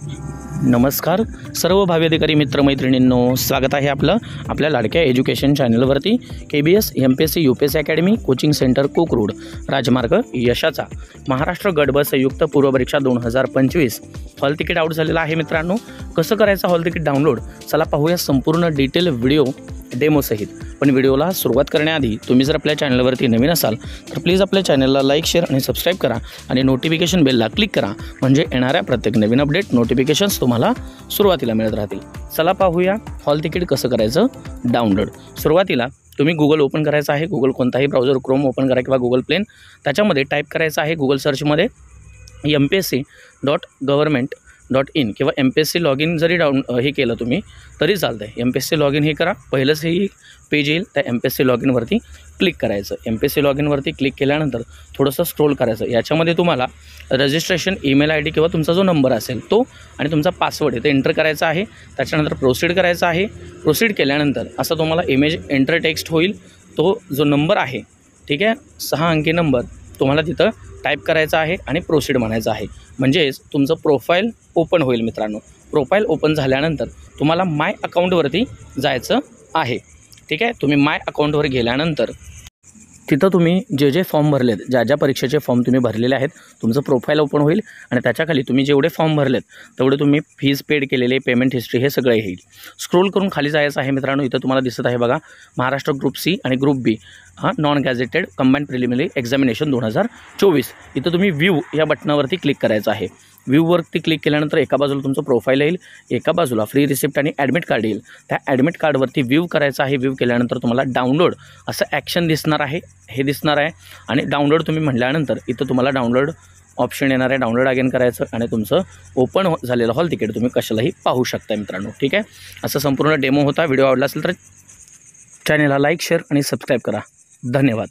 नमस्कार सर्व भावी अधिकारी मित्रमैत्रिणींनो, स्वागत आहे आपल्या लाडक्या एज्युकेशन चॅनलवरती। KBS MPSC UPSC academy coaching centre Kokrud राजमार्ग यशाचा महाराष्ट्र गट ब संयुक्त पूर्व परीक्षा 2025 हॉल तिकीट आउट झालेला आहे। मित्रांनो, कसं करायचं हॉल तिकीट डाउनलोड, चला पाहूया संपूर्ण डिटेल व्हिडिओ डेमो सहित। पण व्हिडिओला सुरुवात करण्याआधी तुम्ही जर आपल्या चॅनलवरती नवीन असाल तर प्लीज आपल्या चॅनलला लाईक, शेअर आणि सबस्क्राइब करा आणि नोटिफिकेशन बेलला क्लिक करा, म्हणजे येणाऱ्या प्रत्येक नवीन अपडेट नोटिफिकेशन्स तुम्हाला सुरुवातीला मिळत राहतील। चला पाहूया हॉल तिकीट कसं करायचं डाउनलोड। सुरुवातीला तुम्ही गूगल ओपन करायचं आहे। गूगल कोणताही ब्राउझर, क्रोम ओपन करा किंवा गूगल प्लेन, त्याच्यामध्ये टाईप करायचं आहे गूगल सर्चमध्ये mpsc.government.in किंवा MPSC लॉगिन जरी हे केलं तुम्ही तरी चालतं आहे। MPSC लॉगिन हे करा, पहिलंच हे पेज येईल, त्या MPSC लॉगिनवरती क्लिक करायचं। MPSC लॉगिनवरती क्लिक केल्यानंतर थोडंसं स्क्रोल करायचं। याच्यामध्ये तुम्हाला रजिस्ट्रेशन ईमेल ID किंवा तुमचा जो नंबर असेल तो आणि तुमचा पासवर्ड आहे ते एंटर करायचा आहे। त्याच्यानंतर प्रोसीड करायचं आहे। प्रोसीड केल्यानंतर असं तुम्हाला इमेज एंटर टेक्स्ट होईल। तो जो नंबर आहे, ठीक आहे, 6 अंकी नंबर तुम्हाला तिथं टाईप करायचा आहे आणि प्रोसीड म्हणायचं आहे, म्हणजेच तुमचं प्रोफाईल ओपन होईल। मित्रांनो, प्रोफाईल ओपन झाल्यानंतर तुम्हाला माय अकाउंटवरती जायचं आहे। ठीक आहे, तुम्ही माय अकाउंटवर गेल्यानंतर तिथं तुम्ही जे फॉर्म भरलेत, ज्या परीक्षेचे फॉर्म तुम्ही भरलेले आहेत, तुमचं प्रोफाईल ओपन होईल आणि त्याच्याखाली तुम्ही जेवढे फॉर्म भरलेत तेवढे तुम्ही फीज पेड केलेले, पेमेंट हिस्ट्री हे सगळं येईल। स्क्रोल करून खाली जायचं आहे। मित्रांनो, इथं तुम्हाला दिसत आहे बघा, महाराष्ट्र ग्रुप C आणि group B non gazetted combined preliminary examination 2024। इथं तुम्ही व्ह्यू या बटनावरती क्लिक करायचं आहे। व्ह्यूवरती क्लिक केल्यानंतर एका बाजूला तुमचं प्रोफाईल येईल, एका बाजूला फ्री रिसिप्ट आणि ॲडमिट कार्ड येईल। त्या ॲडमिट कार्डवरती व्ह्यू करायचं आहे। व्ह्यू केल्यानंतर तुम्हाला डाउनलोड असं ॲक्शन दिसणार आहे, हे दिसणार आहे। आणि डाउनलोड तुम्ही म्हटल्यानंतर इथं तुम्हाला डाउनलोड ऑप्शन येणार आहे। डाउनलोड अगेन करायचं आणि तुमचं ओपन झालेलं हॉल तिकीट तुम्ही कशालाही पाहू शकता मित्रांनो। ठीक आहे, असं संपूर्ण डेमो होता। व्हिडिओ आवडला असेल तर चॅनलला लाईक, शेअर आणि सबस्क्राईब करा। धन्यवाद।